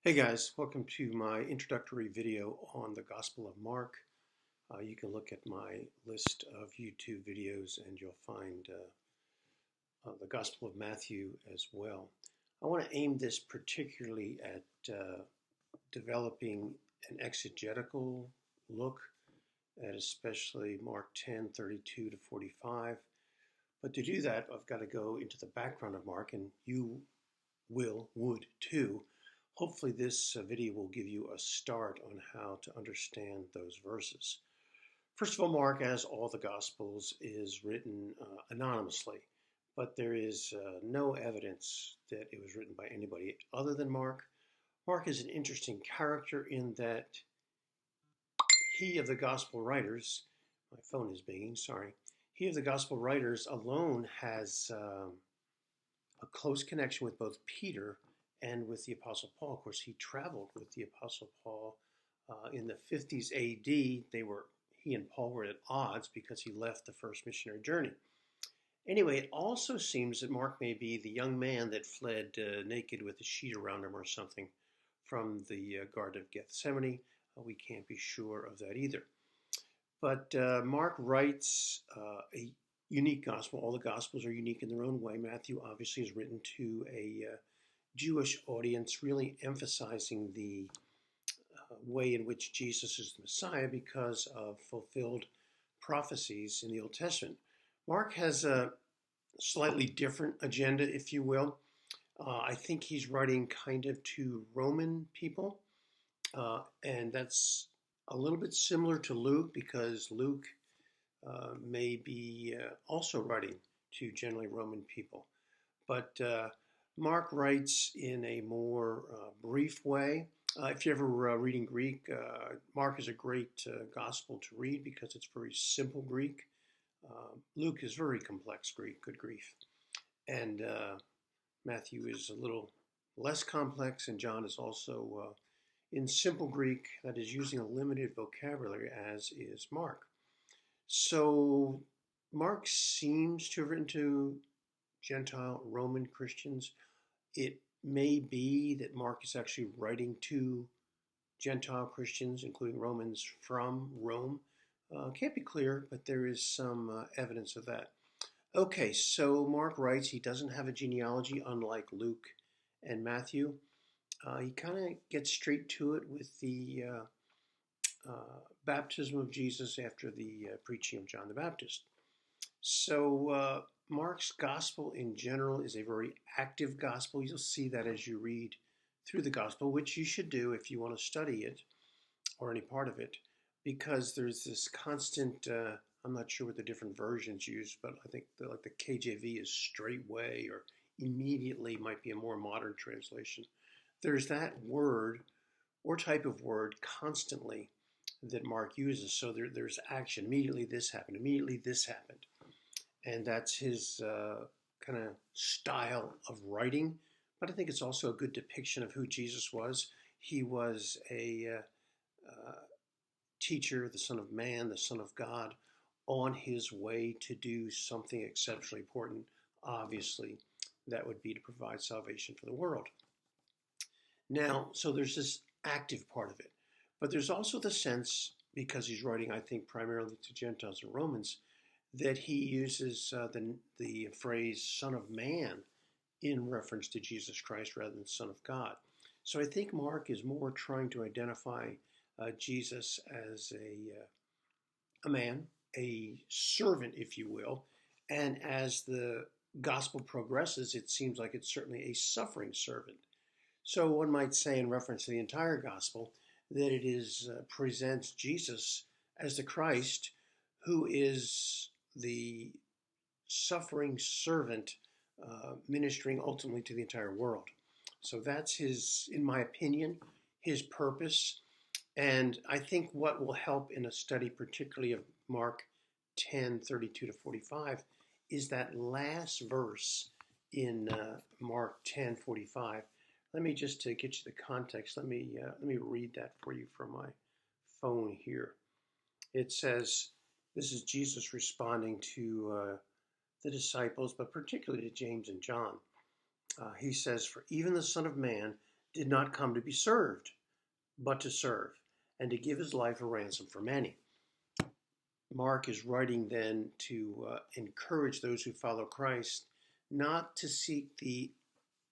Hey guys, welcome to my introductory video on the Gospel of Mark. You can look at my list of YouTube videos and you'll find the Gospel of Matthew as well. I want to aim this particularly at developing an exegetical look at especially Mark 10:32 to 45. But to do that, I've got to go into the background of Mark, and you would too. Hopefully this video will give you a start on how to understand those verses. First of all, Mark, as all the Gospels, is written anonymously, but there is no evidence that it was written by anybody other than Mark. Mark is an interesting character in that he of the Gospel writers, my phone is binging, sorry, he of the Gospel writers alone has a close connection with both Peter and with the Apostle Paul. Of course, he traveled with the Apostle Paul in the 50s AD. He and Paul were at odds because he left the first missionary journey. Anyway, it also seems that Mark may be the young man that fled naked with a sheet around him or something from the Garden of Gethsemane. We can't be sure of that either. But Mark writes a unique gospel. All the gospels are unique in their own way. Matthew obviously is written to a Jewish audience, really emphasizing the way in which Jesus is the Messiah because of fulfilled prophecies in the Old Testament. Mark has a slightly different agenda, if you will. I think he's writing kind of to Roman people, and that's a little bit similar to Luke because Luke may be also writing to generally Roman people. But Mark writes in a more brief way. If you're ever reading Greek, Mark is a great gospel to read because it's very simple Greek. Luke is very complex Greek, good grief. And Matthew is a little less complex, and John is also in simple Greek, that is using a limited vocabulary, as is Mark. So Mark seems to have written to Gentile Roman Christians. It may be that Mark is actually writing to Gentile Christians, including Romans from Rome. Can't be clear, but there is some evidence of that. Okay, so Mark writes he doesn't have a genealogy unlike Luke and Matthew. He kind of gets straight to it with the baptism of Jesus after the preaching of John the Baptist. So Mark's gospel in general is a very active gospel. You'll see that as you read through the gospel, which you should do if you want to study it or any part of it, because there's this constant, I'm not sure what the different versions use, but I think the KJV is straightway, or immediately might be a more modern translation. There's that word or type of word constantly that Mark uses. So there's action. Immediately this happened. Immediately this happened. And that's his kind of style of writing. But I think it's also a good depiction of who Jesus was. He was a teacher, the Son of Man, the Son of God, on his way to do something exceptionally important. Obviously, that would be to provide salvation for the world. Now, so there's this active part of it. But there's also the sense, because he's writing, I think, primarily to Gentiles and Romans, that he uses the phrase Son of Man in reference to Jesus Christ rather than Son of God. So I think Mark is more trying to identify Jesus as a man, a servant, if you will. And as the gospel progresses, it seems like it's certainly a suffering servant. So one might say in reference to the entire gospel that it is presents Jesus as the Christ who is the suffering servant ministering ultimately to the entire world. So that's his, in my opinion, his purpose. And I think what will help in a study, particularly of Mark 10:32 to 45, is that last verse in Mark 10:45. Let me just to get you the context. Let me read that for you from my phone here. It says, this is Jesus responding to the disciples, but particularly to James and John. He says, "For even the Son of Man did not come to be served, but to serve, and to give his life a ransom for many. Mark is writing then to encourage those who follow Christ not to seek the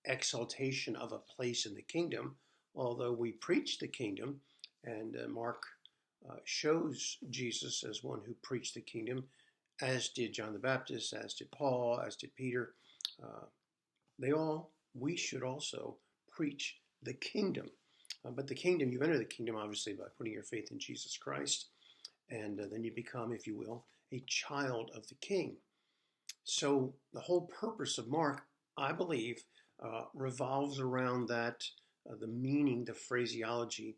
exaltation of a place in the kingdom, although we preach the kingdom, and Mark shows Jesus as one who preached the kingdom, as did John the Baptist, as did Paul, as did Peter. We should also preach the kingdom. But the kingdom, you enter the kingdom obviously by putting your faith in Jesus Christ, and then you become, if you will, a child of the King. So the whole purpose of Mark, I believe, revolves around that, the meaning, the phraseology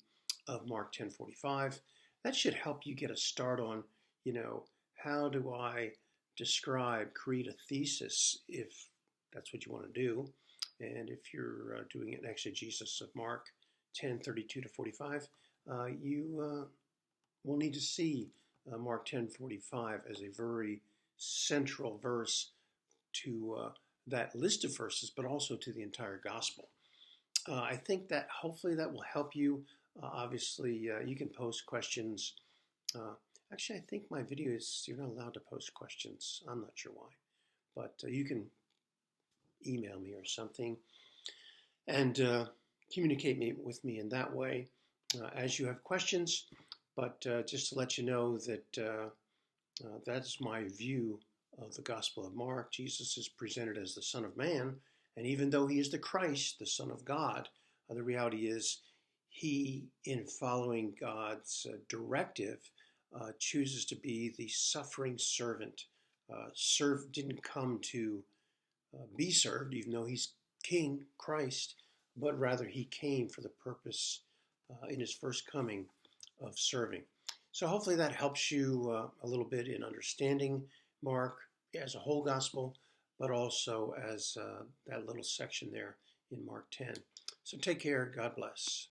of Mark 10:45. That should help you get a start on, how do I create a thesis, if that's what you want to do. And if you're doing an exegesis of Mark 10:32 to 45, you will need to see Mark 10:45 as a very central verse to that list of verses, but also to the entire gospel. I think that hopefully that will help you. Obviously, you can post questions. Actually, I think my videos, you're not allowed to post questions. I'm not sure why. But you can email me or something and communicate with me in that way as you have questions. But just to let you know that that's my view of the Gospel of Mark. Jesus is presented as the Son of Man, and even though he is the Christ, the Son of God, the reality is he, in following God's directive, chooses to be the suffering servant. Didn't come to be served, even though he's King, Christ, but rather he came for the purpose in his first coming of serving. So hopefully that helps you a little bit in understanding Mark as a whole gospel, but also as that little section there in Mark 10. So take care. God bless.